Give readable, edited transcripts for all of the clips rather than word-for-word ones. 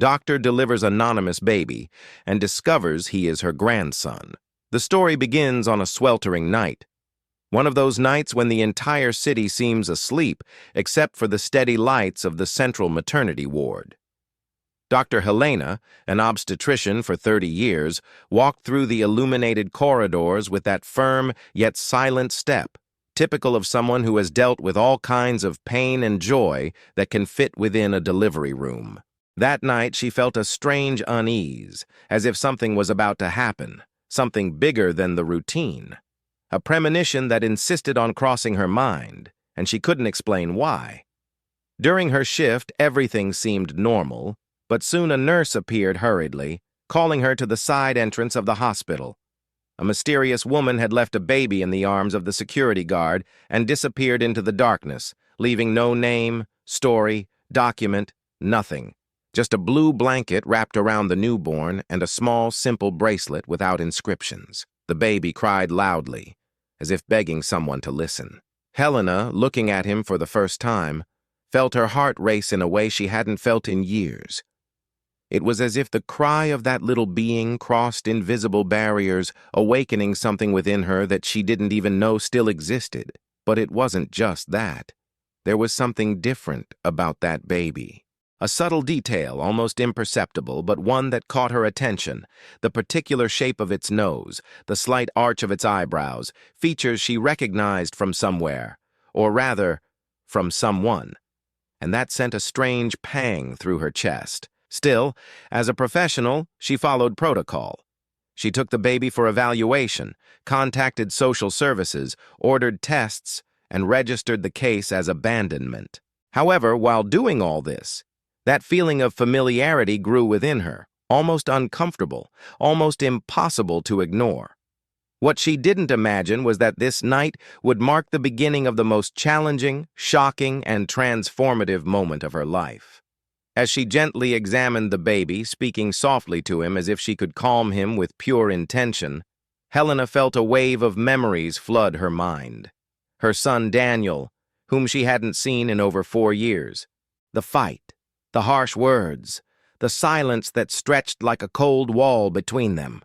Doctor delivers anonymous baby and discovers he is her grandson. The story begins on a sweltering night. One of those nights when the entire city seems asleep except for the steady lights of the central maternity ward. Dr. Helena, an obstetrician for 30 years, walked through the illuminated corridors with that firm yet silent step, typical of someone who has dealt with all kinds of pain and joy that can fit within a delivery room. That night she felt a strange unease, as if something was about to happen, something bigger than the routine. A premonition that insisted on crossing her mind, and she couldn't explain why. During her shift, everything seemed normal, but soon a nurse appeared hurriedly, calling her to the side entrance of the hospital. A mysterious woman had left a baby in the arms of the security guard and disappeared into the darkness, leaving no name, story, document, nothing. Just a blue blanket wrapped around the newborn and a small, simple bracelet without inscriptions. The baby cried loudly, as if begging someone to listen. Helena, looking at him for the first time, felt her heart race in a way she hadn't felt in years. It was as if the cry of that little being crossed invisible barriers, awakening something within her that she didn't even know still existed. But it wasn't just that. There was something different about that baby. A subtle detail, almost imperceptible, but one that caught her attention, the particular shape of its nose, the slight arch of its eyebrows, features she recognized from somewhere, or rather, from someone. And that sent a strange pang through her chest. Still, as a professional, she followed protocol. She took the baby for evaluation, contacted social services, ordered tests, and registered the case as abandonment. However, while doing all this, that feeling of familiarity grew within her, almost uncomfortable, almost impossible to ignore. What she didn't imagine was that this night would mark the beginning of the most challenging, shocking, and transformative moment of her life. As she gently examined the baby, speaking softly to him as if she could calm him with pure intention, Helena felt a wave of memories flood her mind. Her son Daniel, whom she hadn't seen in over 4 years. The fight, the harsh words, the silence that stretched like a cold wall between them.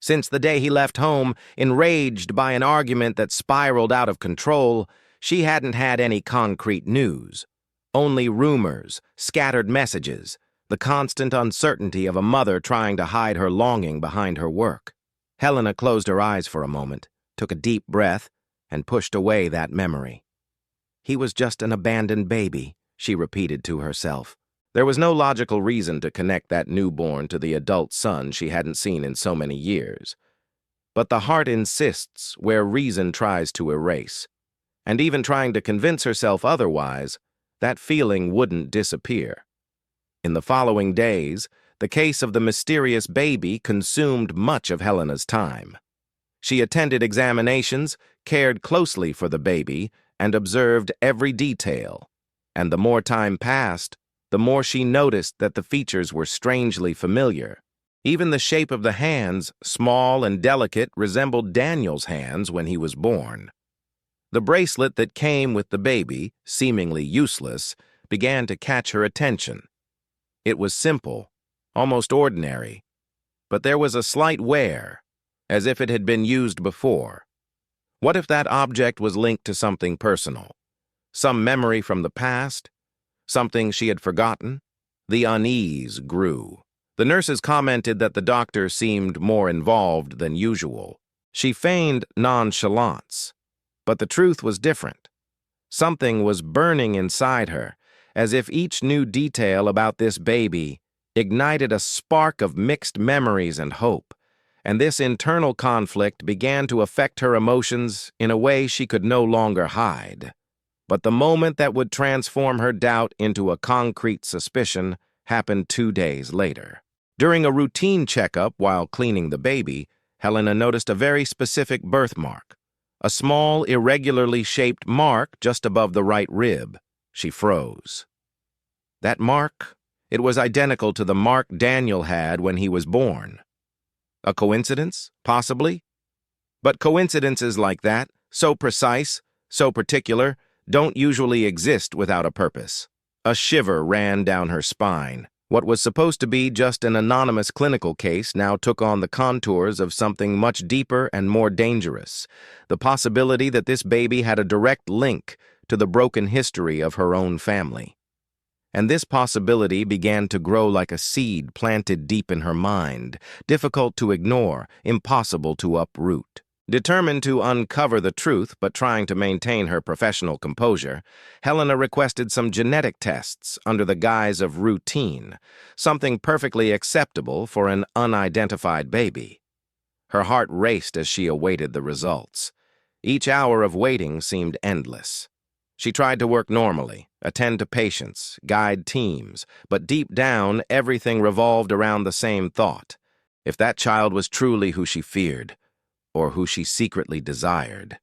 Since the day he left home, enraged by an argument that spiraled out of control, she hadn't had any concrete news. Only rumors, scattered messages, the constant uncertainty of a mother trying to hide her longing behind her work. Helena closed her eyes for a moment, took a deep breath, and pushed away that memory. He was just an abandoned baby, she repeated to herself. There was no logical reason to connect that newborn to the adult son she hadn't seen in so many years. But the heart insists where reason tries to erase. And even trying to convince herself otherwise, that feeling wouldn't disappear. In the following days, the case of the mysterious baby consumed much of Helena's time. She attended examinations, cared closely for the baby, and observed every detail. And the more time passed, the more she noticed that the features were strangely familiar. Even the shape of the hands, small and delicate, resembled Daniel's hands when he was born. The bracelet that came with the baby, seemingly useless, began to catch her attention. It was simple, almost ordinary, but there was a slight wear, as if it had been used before. What if that object was linked to something personal? Some memory from the past? Something she had forgotten? The unease grew. The nurses commented that the doctor seemed more involved than usual. She feigned nonchalance, but the truth was different. Something was burning inside her, as if each new detail about this baby ignited a spark of mixed memories and hope, and this internal conflict began to affect her emotions in a way she could no longer hide. But the moment that would transform her doubt into a concrete suspicion happened 2 days later. During a routine checkup while cleaning the baby, Helena noticed a very specific birthmark, a small, irregularly shaped mark just above the right rib. She froze. That mark? It was identical to the mark Daniel had when he was born. A coincidence? Possibly. But coincidences like that, so precise, so particular, don't usually exist without a purpose. A shiver ran down her spine. What was supposed to be just an anonymous clinical case now took on the contours of something much deeper and more dangerous, the possibility that this baby had a direct link to the broken history of her own family. And this possibility began to grow like a seed planted deep in her mind, difficult to ignore, impossible to uproot. Determined to uncover the truth but trying to maintain her professional composure, Helena requested some genetic tests under the guise of routine, something perfectly acceptable for an unidentified baby. Her heart raced as she awaited the results. Each hour of waiting seemed endless. She tried to work normally, attend to patients, guide teams, but deep down everything revolved around the same thought. If that child was truly who she feared, or who she secretly desired,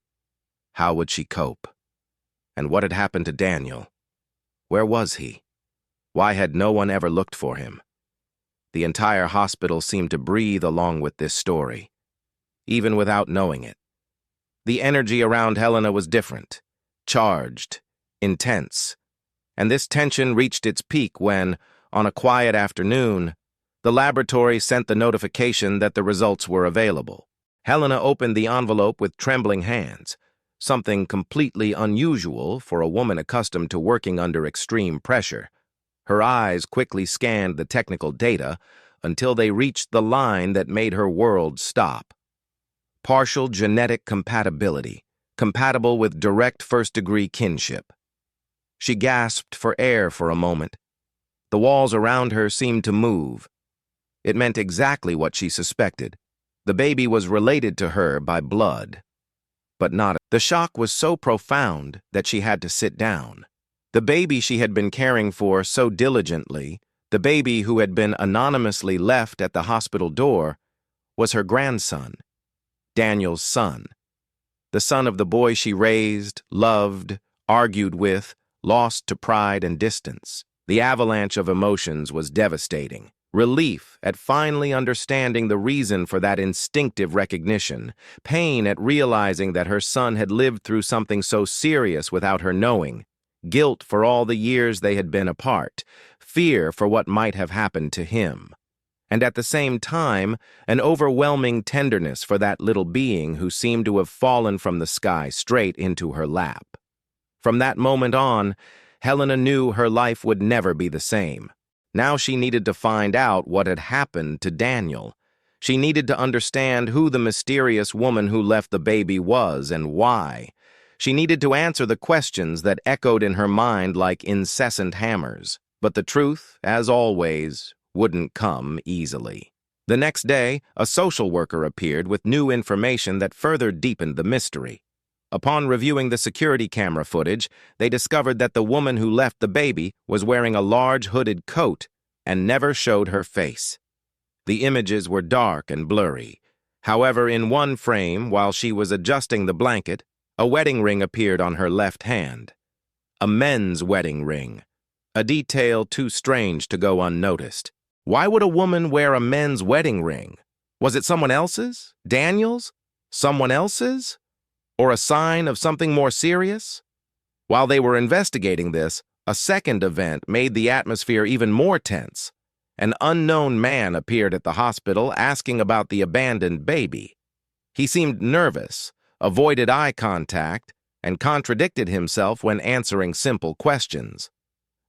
how would she cope? And what had happened to Daniel? Where was he? Why had no one ever looked for him? The entire hospital seemed to breathe along with this story, even without knowing it. The energy around Helena was different, charged, intense, and this tension reached its peak when, on a quiet afternoon, the laboratory sent the notification that the results were available. Helena opened the envelope with trembling hands, something completely unusual for a woman accustomed to working under extreme pressure. Her eyes quickly scanned the technical data until they reached the line that made her world stop. Partial genetic compatibility, compatible with direct first-degree kinship. She gasped for air for a moment. The walls around her seemed to move. It meant exactly what she suspected. The baby was related to her by blood, but not. The shock was so profound that she had to sit down. The baby she had been caring for so diligently, the baby who had been anonymously left at the hospital door, was her grandson, Daniel's son. The son of the boy she raised, loved, argued with, lost to pride and distance. The avalanche of emotions was devastating. Relief at finally understanding the reason for that instinctive recognition, pain at realizing that her son had lived through something so serious without her knowing, guilt for all the years they had been apart, fear for what might have happened to him, and at the same time, an overwhelming tenderness for that little being who seemed to have fallen from the sky straight into her lap. From that moment on, Helena knew her life would never be the same. Now she needed to find out what had happened to Daniel. She needed to understand who the mysterious woman who left the baby was and why. She needed to answer the questions that echoed in her mind like incessant hammers. But the truth, as always, wouldn't come easily. The next day, a social worker appeared with new information that further deepened the mystery. Upon reviewing the security camera footage, they discovered that the woman who left the baby was wearing a large hooded coat and never showed her face. The images were dark and blurry. However, in one frame, while she was adjusting the blanket, a wedding ring appeared on her left hand. A men's wedding ring, a detail too strange to go unnoticed. Why would a woman wear a men's wedding ring? Was it someone else's? Daniel's? Someone else's? Or a sign of something more serious? While they were investigating this, a second event made the atmosphere even more tense. An unknown man appeared at the hospital asking about the abandoned baby. He seemed nervous, avoided eye contact, and contradicted himself when answering simple questions.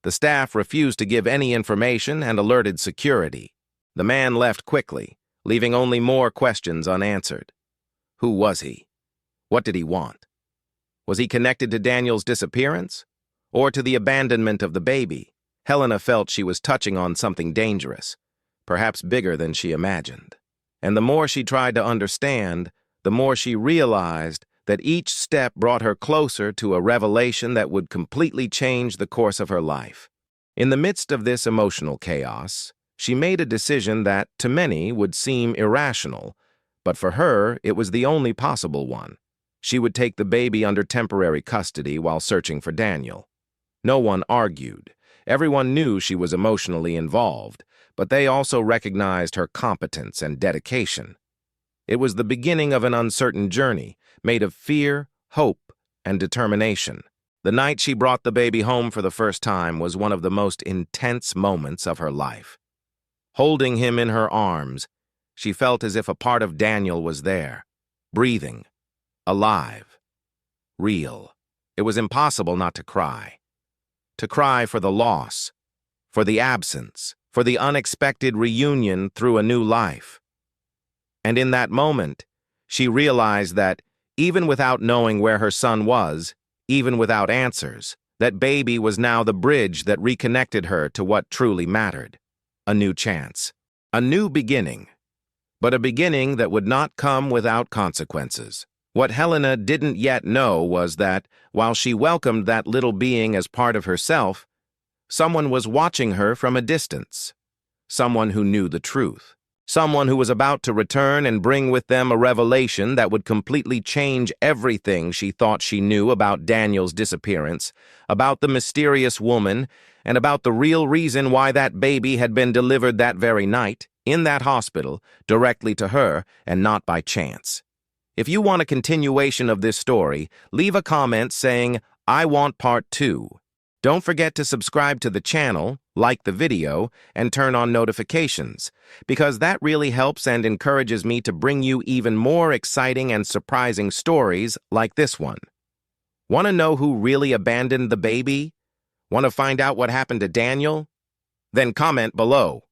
The staff refused to give any information and alerted security. The man left quickly, leaving only more questions unanswered. Who was he? What did he want? Was he connected to Daniel's disappearance? Or to the abandonment of the baby? Helena felt she was touching on something dangerous, perhaps bigger than she imagined. And the more she tried to understand, the more she realized that each step brought her closer to a revelation that would completely change the course of her life. In the midst of this emotional chaos, she made a decision that, to many, would seem irrational, but for her, it was the only possible one. She would take the baby under temporary custody while searching for Daniel. No one argued. Everyone knew she was emotionally involved, but they also recognized her competence and dedication. It was the beginning of an uncertain journey, made of fear, hope, and determination. The night she brought the baby home for the first time was one of the most intense moments of her life. Holding him in her arms, she felt as if a part of Daniel was there, breathing, alive, real. It was impossible not to cry. To cry for the loss, for the absence, for the unexpected reunion through a new life. And in that moment, she realized that, even without knowing where her son was, even without answers, that baby was now the bridge that reconnected her to what truly mattered. A new chance. A new beginning. But a beginning that would not come without consequences. What Helena didn't yet know was that, while she welcomed that little being as part of herself, someone was watching her from a distance. Someone who knew the truth. Someone who was about to return and bring with them a revelation that would completely change everything she thought she knew about Daniel's disappearance, about the mysterious woman, and about the real reason why that baby had been delivered that very night, in that hospital, directly to her, and not by chance. If you want a continuation of this story, leave a comment saying, "I want part 2." Don't forget to subscribe to the channel, like the video, and turn on notifications, because that really helps and encourages me to bring you even more exciting and surprising stories like this one. Want to know who really abandoned the baby? Want to find out what happened to Daniel? Then comment below.